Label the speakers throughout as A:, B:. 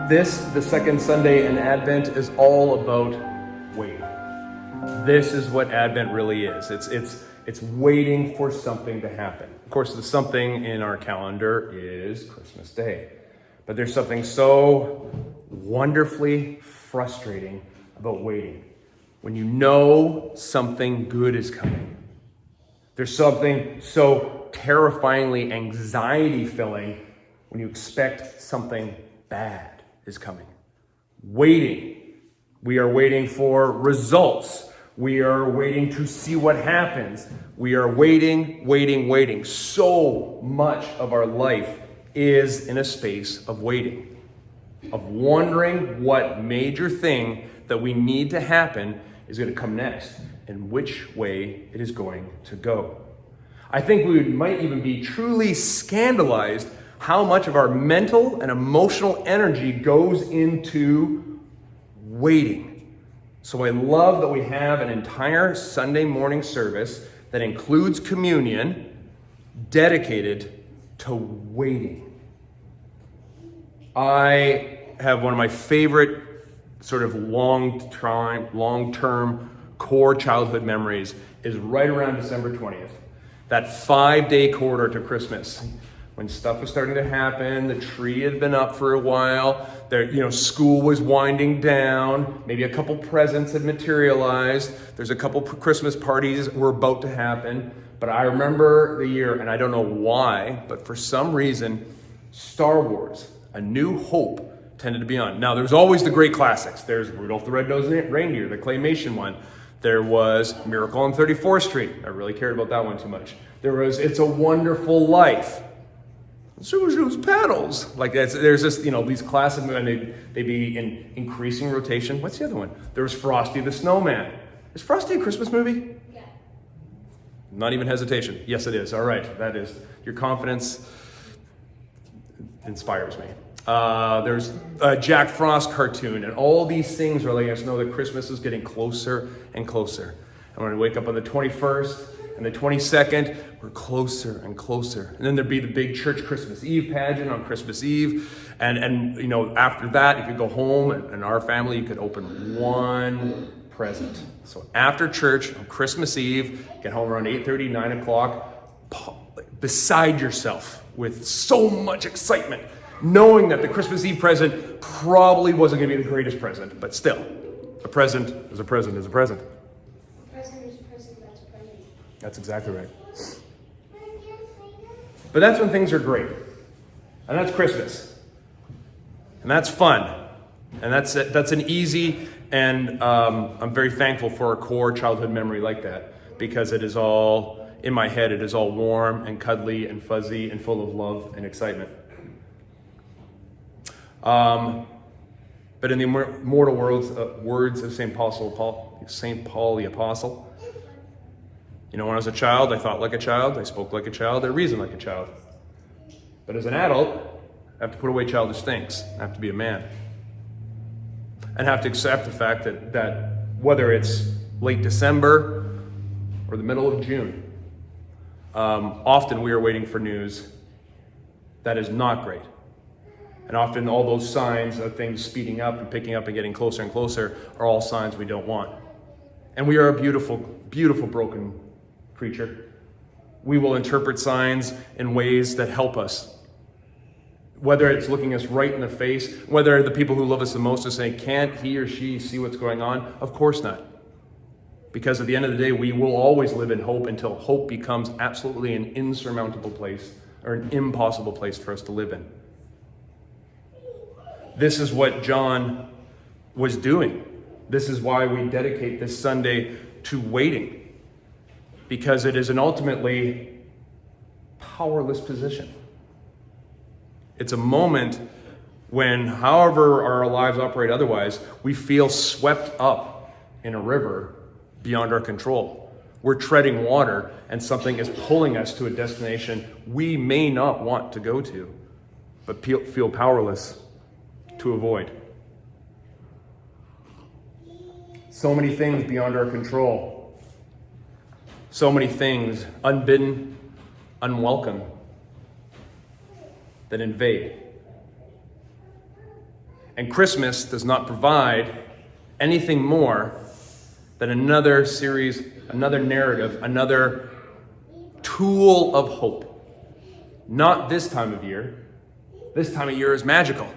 A: The second Sunday in Advent, is all about waiting. This is what Advent really is. It's waiting for something to happen. Of course, the something in our calendar is Christmas Day. But there's something so wonderfully frustrating about waiting. When you know something good is coming. There's something so terrifyingly anxiety-filling when you expect something bad is coming. Waiting. We are waiting for results. We are waiting to see what happens. We are waiting. So much of our life is in a space of waiting, of wondering what major thing that we need to happen is going to come next and which way it is going to go. I think we might even be truly scandalized how much of our mental and emotional energy goes into waiting. So I love that we have an entire Sunday morning service that includes communion dedicated to waiting. I have one of my favorite sort of long-term core childhood memories is right around December 20th. That 5-day corridor to Christmas. When stuff was starting to happen, the tree had been up for a while, school was winding down, maybe a couple presents had materialized, there's a couple Christmas parties were about to happen. But I remember the year, and I don't know why, but for some reason, Star Wars, A New Hope, tended to be on. Now, there's always the great classics. There's Rudolph the Red-Nosed Reindeer, the claymation one. There was Miracle on 34th Street. I really cared about that one too much. There was It's a Wonderful Life. Zuzu's Paddles. Like there's this, these classic, and they'd be in increasing rotation. What's the other one? There was Frosty the Snowman. Is Frosty a Christmas movie?
B: Yeah.
A: Not even hesitation. Yes, it is. All right. That is, your confidence inspires me. There's a Jack Frost cartoon, and all these things are letting us know that Christmas is getting closer and closer. And when we wake up on the 21st and the 22nd, we're closer and closer. And then there'd be the big church Christmas Eve pageant on Christmas Eve. And after that, you could go home, and in our family, you could open one present. So after church on Christmas Eve, get home around 8:30, 9 o'clock, beside yourself with so much excitement, knowing that the Christmas Eve present probably wasn't going to be the greatest present, but still, a present is a present is a present.
B: Present is present, that's present.
A: That's exactly right. But that's when things are great. And that's Christmas. And that's fun. And that's an easy, and I'm very thankful for a core childhood memory like that, because it is all, in my head, it is all warm and cuddly and fuzzy and full of love and excitement. But in the immortal words of St. Paul the Apostle, when I was a child, I thought like a child, I spoke like a child, I reasoned like a child. But as an adult, I have to put away childish things. I have to be a man. And have to accept the fact that whether it's late December or the middle of June, often we are waiting for news that is not great. And often all those signs of things speeding up and picking up and getting closer and closer are all signs we don't want. And we are a beautiful, beautiful broken creature. We will interpret signs in ways that help us. Whether it's looking us right in the face, whether the people who love us the most are saying, can't he or she see what's going on? Of course not. Because at the end of the day, we will always live in hope until hope becomes absolutely an insurmountable place, or an impossible place for us to live in. This is what John was doing. This is why we dedicate this Sunday to waiting, because it is an ultimately powerless position. It's a moment when, however our lives operate otherwise, we feel swept up in a river beyond our control. We're treading water, and something is pulling us to a destination we may not want to go to, but feel powerless to avoid. So many things beyond our control. So many things unbidden, unwelcome, that invade. And Christmas does not provide anything more than another series, another narrative, another tool of hope. Not this time of year. This time of year is magical.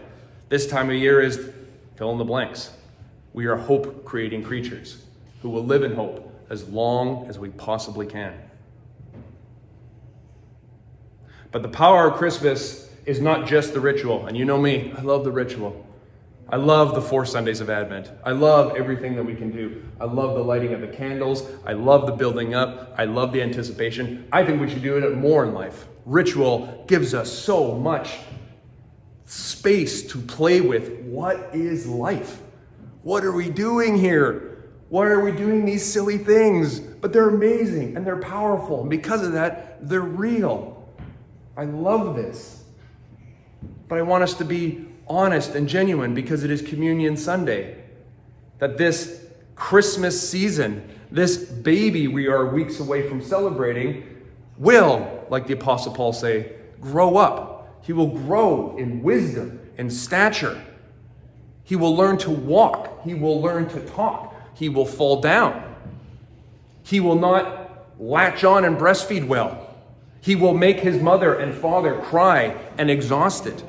A: This time of year is fill in the blanks. We are hope-creating creatures who will live in hope as long as we possibly can. But the power of Christmas is not just the ritual. And you know me, I love the ritual. I love the 4 Sundays of Advent. I love everything that we can do. I love the lighting of the candles. I love the building up. I love the anticipation. I think we should do it more in life. Ritual gives us so much space to play with. What is life? What are we doing here? Why are we doing these silly things? But they're amazing and they're powerful. And because of that, they're real. I love this. But I want us to be honest and genuine because it is Communion Sunday. That this Christmas season, this baby we are weeks away from celebrating, will, like the Apostle Paul say, grow up. He will grow in wisdom and stature. He will learn to walk. He will learn to talk. He will fall down. He will not latch on and breastfeed well. He will make his mother and father cry and exhausted.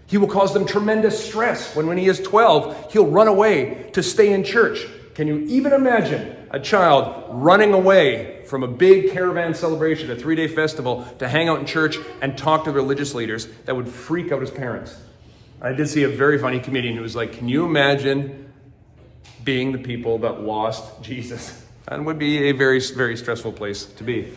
A: He will cause them tremendous stress when he is 12, he'll run away to stay in church. Can you even imagine a child running away from a big caravan celebration, a 3-day festival, to hang out in church and talk to religious leaders? That would freak out his parents. I did see a very funny comedian who was like, can you imagine being the people that lost Jesus? That would be a very, very stressful place to be.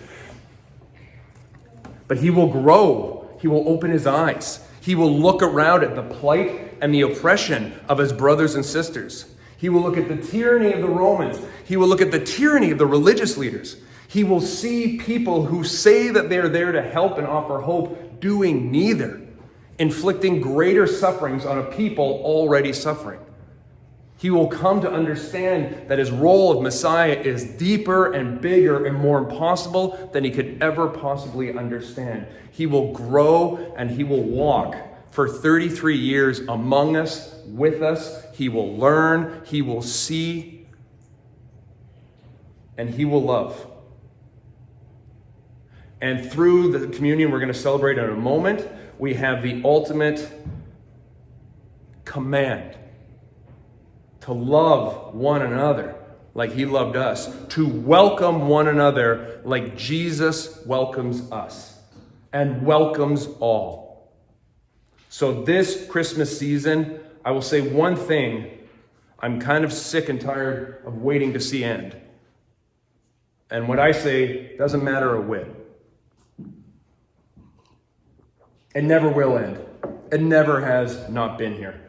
A: But he will grow. He will open his eyes. He will look around at the plight and the oppression of his brothers and sisters. He will look at the tyranny of the Romans. He will look at the tyranny of the religious leaders. He will see people who say that they are there to help and offer hope doing neither, inflicting greater sufferings on a people already suffering. He will come to understand that his role of Messiah is deeper and bigger and more impossible than he could ever possibly understand. He will grow and he will walk for 33 years among us, with us. He will learn, he will see, and he will love. And through the communion we're going to celebrate in a moment, we have the ultimate command to love one another like he loved us, to welcome one another like Jesus welcomes us and welcomes all. So this Christmas season, I will say one thing I'm kind of sick and tired of waiting to see end. And what I say doesn't matter a whit. It never will end. It never has not been here.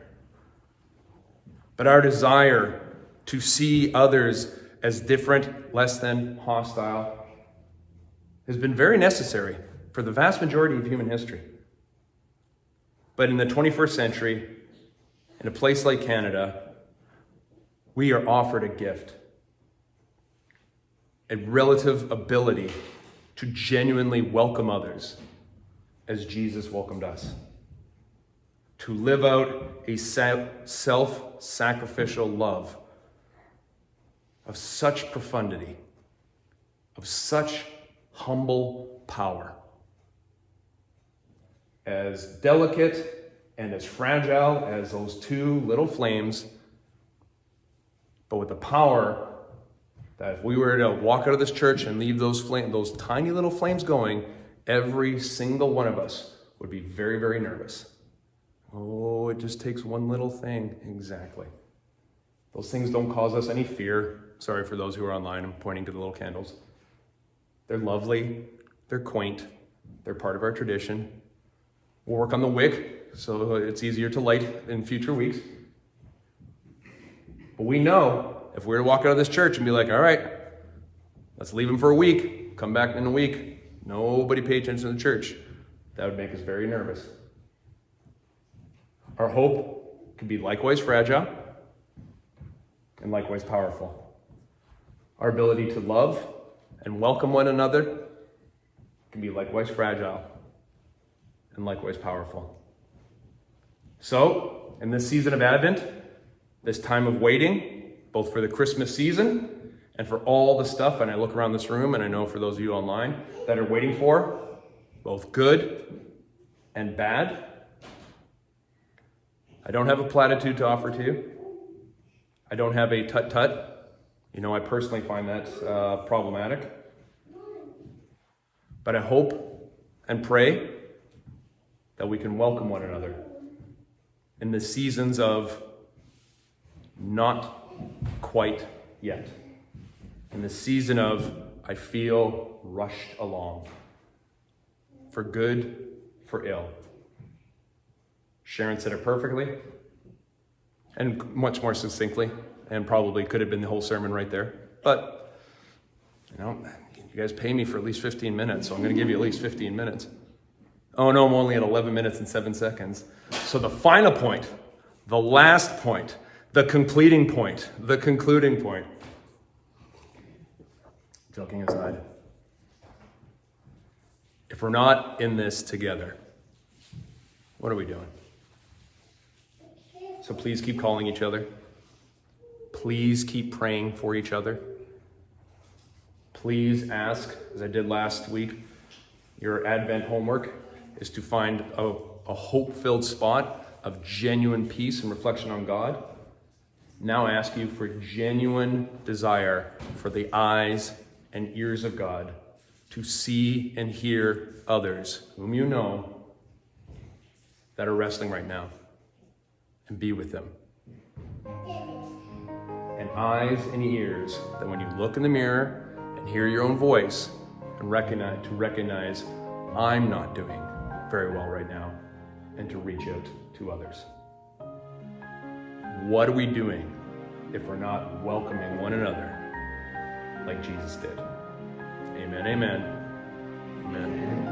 A: But our desire to see others as different, less than, hostile, has been very necessary for the vast majority of human history. But in the 21st century, in a place like Canada, we are offered a gift, a relative ability to genuinely welcome others as Jesus welcomed us. To live out a self-sacrificial love of such profundity, of such humble power, as delicate and as fragile as those 2 little flames, but with the power that if we were to walk out of this church and leave those tiny little flames going, every single one of us would be very, very nervous. Oh, it just takes one little thing. Exactly. Those things don't cause us any fear. Sorry for those who are online. I'm pointing to the little candles. They're lovely. They're quaint. They're part of our tradition. We'll work on the wick so it's easier to light in future weeks. But we know if we were to walk out of this church and be like, all right, let's leave them for a week, come back in a week, nobody pay attention to the church, that would make us very nervous. Our hope can be likewise fragile and likewise powerful. Our ability to love and welcome one another can be likewise fragile and likewise powerful. So, in this season of Advent, this time of waiting, both for the Christmas season and for all the stuff, and I look around this room and I know for those of you online that are waiting for, both good and bad, I don't have a platitude to offer to you. I don't have a tut-tut. You know, I personally find that problematic. But I hope and pray that we can welcome one another in the seasons of not quite yet. In the season of I feel rushed along. For good, for ill. Sharon said it perfectly and much more succinctly, and probably could have been the whole sermon right there. But, you know, you guys pay me for at least 15 minutes, so I'm going to give you at least 15 minutes. Oh no, I'm only at 11 minutes and 7 seconds. So the final point, the last point, the concluding point. Joking aside, if we're not in this together, what are we doing? So please keep calling each other. Please keep praying for each other. Please ask, as I did last week, your Advent homework is to find a hope-filled spot of genuine peace and reflection on God. Now I ask you for genuine desire for the eyes and ears of God to see and hear others whom you know that are wrestling right now, and be with them. And eyes and ears that when you look in the mirror and hear your own voice and recognize I'm not doing very well right now, and to reach out to others. What are we doing if we're not welcoming one another like Jesus did? Amen, amen, amen.